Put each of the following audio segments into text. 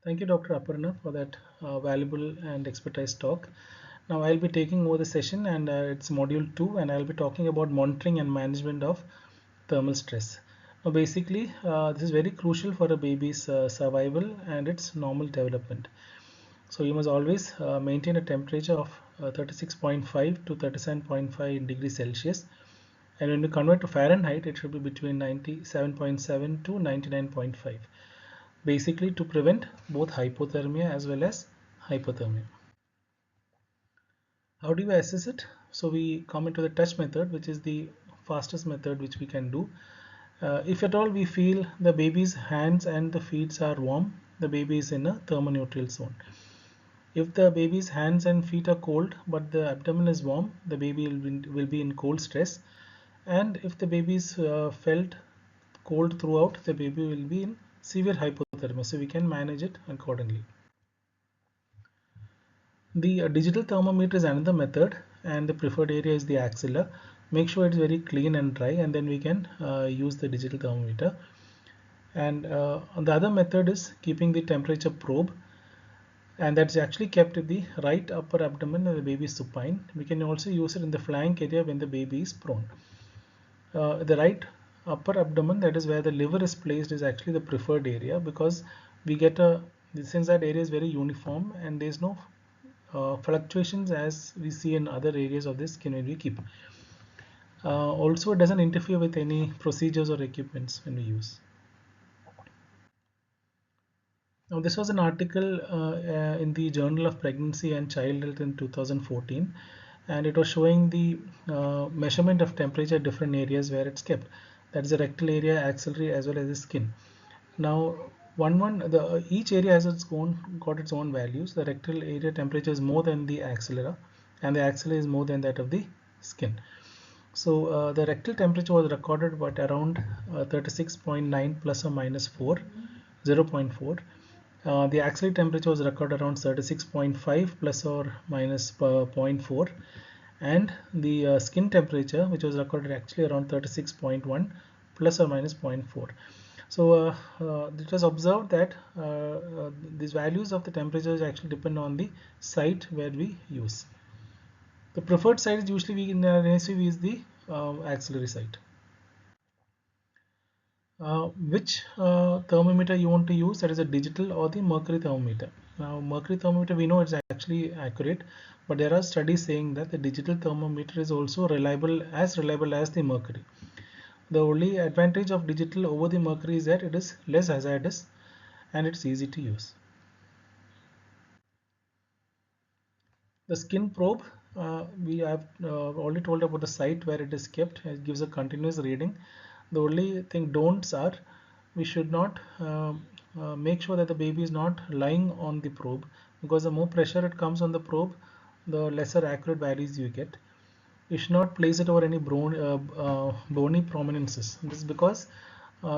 Thank you, Dr. Aparna, for that valuable and expertise talk. Now I'll be taking over the session, and it's module 2, and I'll be talking about monitoring and management of thermal stress. Now basically, this is very crucial for a baby's survival and its normal development. So you must always maintain a temperature of 36.5 to 37.5 degrees Celsius. And when you convert to Fahrenheit, it should be between 97.7 to 99.5. Basically to prevent both hypothermia as well as hypothermia. How do we assess it? So we come into the touch method, which is the fastest method which we can do. If at all we feel the baby's hands and the feet are warm, the baby is in a thermoneutral zone. If the baby's hands and feet are cold but the abdomen is warm, the baby will be in cold stress. And if the baby is felt cold throughout, the baby will be in severe hypothermia. So we can manage it accordingly. The digital thermometer is another method, and the preferred area is the axilla. Make sure it's very clean and dry, and then we can use the digital thermometer. And the other method is keeping the temperature probe, and that's actually kept in the right upper abdomen when the baby is supine. We can also use it in the flank area when the baby is prone. The right upper abdomen, that is where the liver is placed, is actually the preferred area, because we get a, since that area is very uniform and there's no fluctuations as we see in other areas of the skin when we keep. Also, it doesn't interfere with any procedures or equipments when we use. Now, this was an article in the Journal of Pregnancy and Child Health in 2014, and it was showing the measurement of temperature at different areas where it's kept. That is the rectal area, axillary, as well as the skin. Now, each area has got its own values. The rectal area temperature is more than the axillary, and the axillary is more than that of the skin. So the rectal temperature was recorded at around 36.9 plus or minus 4, 0.4. The axillary temperature was recorded around 36.5 plus or minus 0.4, and the skin temperature, which was recorded actually around 36.1 plus or minus 0.4. So it was observed that these values of the temperatures actually depend on the site where we use. The preferred site is usually in NSV is the axillary site. Which thermometer you want to use, that is a digital or the mercury thermometer. Now mercury thermometer, we know it's actually accurate, but there are studies saying that the digital thermometer is also reliable as the mercury. The only advantage of digital over the mercury is that it is less hazardous and it's easy to use. The skin probe, we have already told about the site where it is kept. It gives a continuous reading. The only thing don'ts are, we should not make sure that the baby is not lying on the probe, because the more pressure it comes on the probe, the lesser accurate values you get. You should not place it over any bony prominences. This is because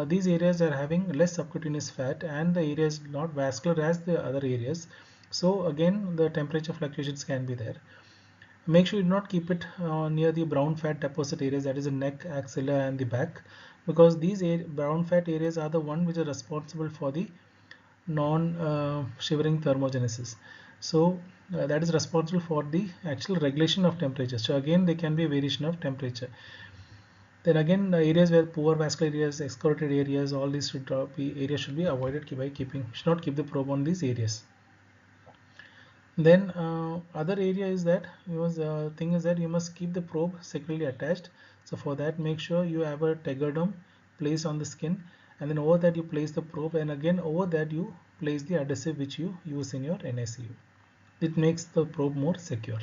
these areas are having less subcutaneous fat and the area is not vascular as the other areas. So again, the temperature fluctuations can be there. Make sure you do not keep it near the brown fat deposit areas, that is the neck, axilla and the back, because these brown fat areas are the one which are responsible for the non-shivering thermogenesis. So that is responsible for the actual regulation of temperature. So again, there can be a variation of temperature. Then again, the areas where poor vascular areas, excoriated areas, all these areas should be avoided by keeping, should not keep the probe on these areas. Then other area is that thing is that you must keep the probe securely attached. So for that, make sure you have a tegaderm placed on the skin, and then over that you place the probe, and again over that you place the adhesive which you use in your NICU. It makes the probe more secure.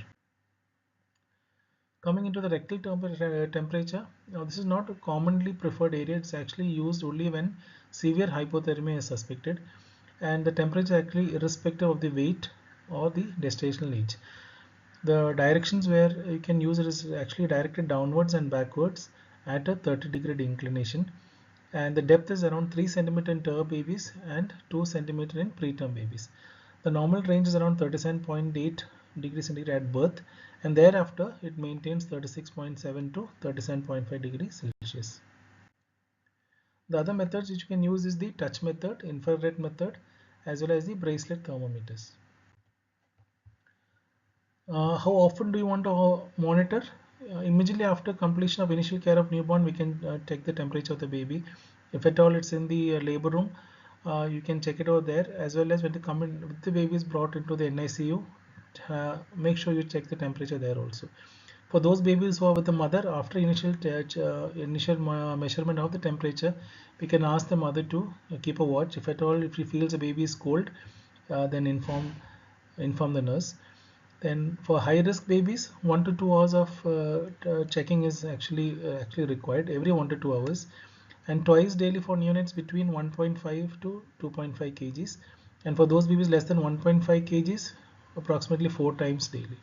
Coming into the rectal temperature, now this is not a commonly preferred area. It's actually used only when severe hypothermia is suspected, and the temperature actually irrespective of the weight or the gestational age. The directions where you can use it is actually directed downwards and backwards at a 30-degree inclination, and the depth is around 3 cm in term babies and 2 cm in preterm babies. The normal range is around 37.8 degrees centigrade at birth, and thereafter it maintains 36.7 to 37.5 degrees Celsius. The other methods which you can use is the touch method, infrared method, as well as the bracelet thermometers. How often do you want to monitor? Immediately after completion of initial care of newborn, we can take the temperature of the baby. If at all it's in the labor room, you can check it over there, as well as when the the baby is brought into the NICU, make sure you check the temperature there also. For those babies who are with the mother, after initial measurement of the temperature, we can ask the mother to keep a watch. If at all, if she feels the baby is cold, then inform the nurse. Then for high risk babies, 1 to 2 hours of checking is actually required every 1 to 2 hours, and twice daily for neonates between 1.5 to 2.5 kgs, and for those babies less than 1.5 kgs, approximately 4 times daily.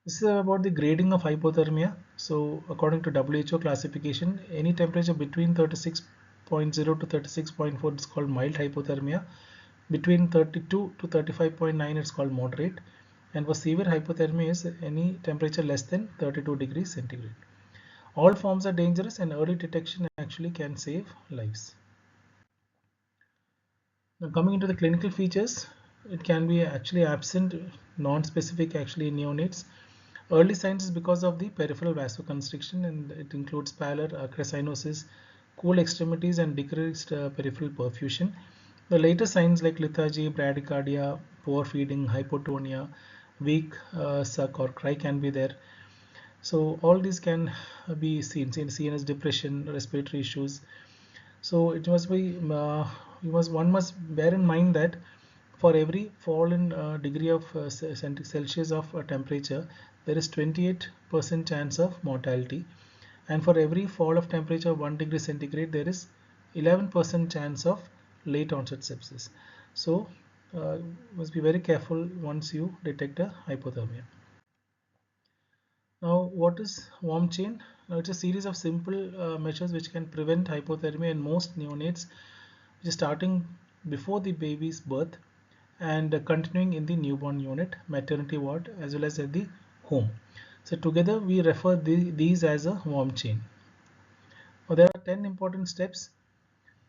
This is about the grading of hypothermia. So according to WHO classification, any temperature between 36.0 to 36.4 is called mild hypothermia. Between 32 to 35.9 it's called moderate. And for severe hypothermia is any temperature less than 32 degrees centigrade. All forms are dangerous and early detection actually can save lives. Now coming into the clinical features, it can be actually absent, non-specific actually in neonates. Early signs is because of the peripheral vasoconstriction, and it includes pallor, acrocinosis, cool extremities, and decreased peripheral perfusion. The later signs like lethargy, bradycardia, poor feeding, hypotonia, weak suck or cry can be there. So all these can be seen as depression, respiratory issues. So it must be one must bear in mind that for every fall in degree of Celsius of temperature, there is 28% chance of mortality, and for every fall of temperature of 1 degree centigrade, there is 11% chance of late onset sepsis. So must be very careful once you detect a hypothermia. Now, what is warm chain? Now, it's a series of simple measures which can prevent hypothermia in most neonates, which is starting before the baby's birth and continuing in the newborn unit, maternity ward, as well as at the home. So together we refer these as a warm chain. Now, there are 10 important steps.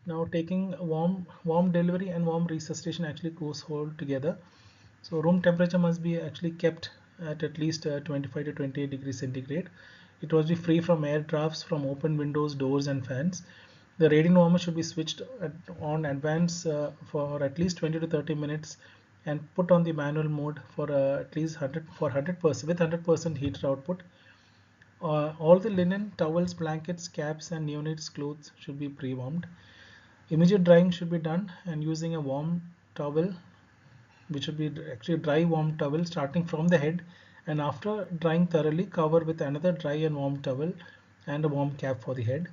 Now taking warm delivery and warm resuscitation actually goes whole together. So room temperature must be actually kept at least 25 to 28 degrees centigrade. It must be free from air drafts from open windows, doors and fans. The radiant warmer should be switched on advance for at least 20 to 30 minutes and put on the manual mode for at least 100% with 100% heater output. All the linen, towels, blankets, caps and neonates clothes should be pre-warmed. Immediate drying should be done and using a warm towel, which should be actually dry warm towel starting from the head, and after drying thoroughly cover with another dry and warm towel and a warm cap for the head.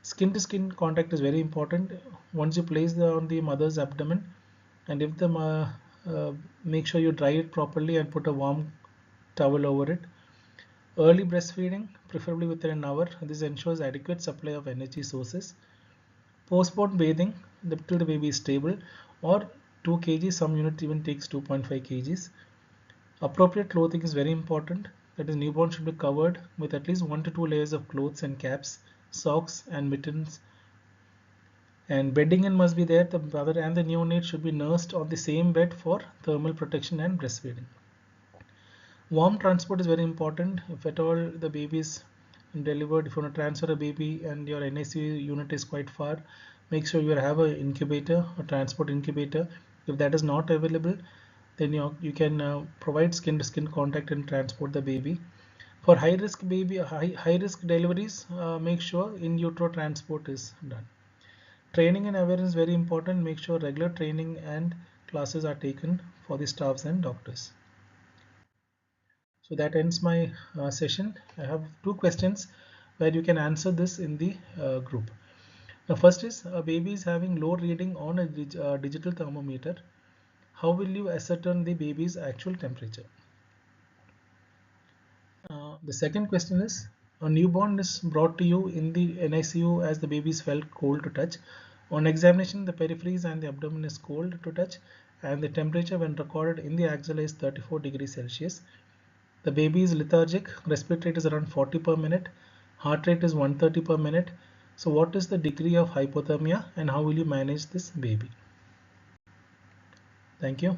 Skin to skin contact is very important. Once you place on the mother's abdomen, and if the make sure you dry it properly and put a warm towel over it. Early breastfeeding, preferably within an hour. This ensures adequate supply of energy sources. Postpartum bathing till the baby is stable, or 2 kg, some unit even takes 2.5 kgs. Appropriate clothing is very important. That is, newborn should be covered with at least 1 to 2 layers of clothes and caps, socks and mittens. And bedding in must be there. The mother and the neonate should be nursed on the same bed for thermal protection and breastfeeding. Warm transport is very important. If at all the baby is delivered, if you want to transfer a baby and your NICU unit is quite far, make sure you have an incubator, a transport incubator. If that is not available, then you can provide skin to skin contact and transport the baby. For high risk high risk deliveries, make sure in utero transport is done. Training and awareness is very important. Make sure regular training and classes are taken for the staffs and doctors. So that ends my session. I have two questions where you can answer this in the group. The first is, a baby is having low reading on a digital thermometer. How will you ascertain the baby's actual temperature? The second question is, a newborn is brought to you in the NICU as the baby is felt cold to touch. On examination, the peripheries and the abdomen is cold to touch, and the temperature when recorded in the axilla is 34 degrees Celsius. The baby is lethargic, respiratory rate is around 40 per minute, heart rate is 130 per minute. So what is the degree of hypothermia and how will you manage this baby? Thank you.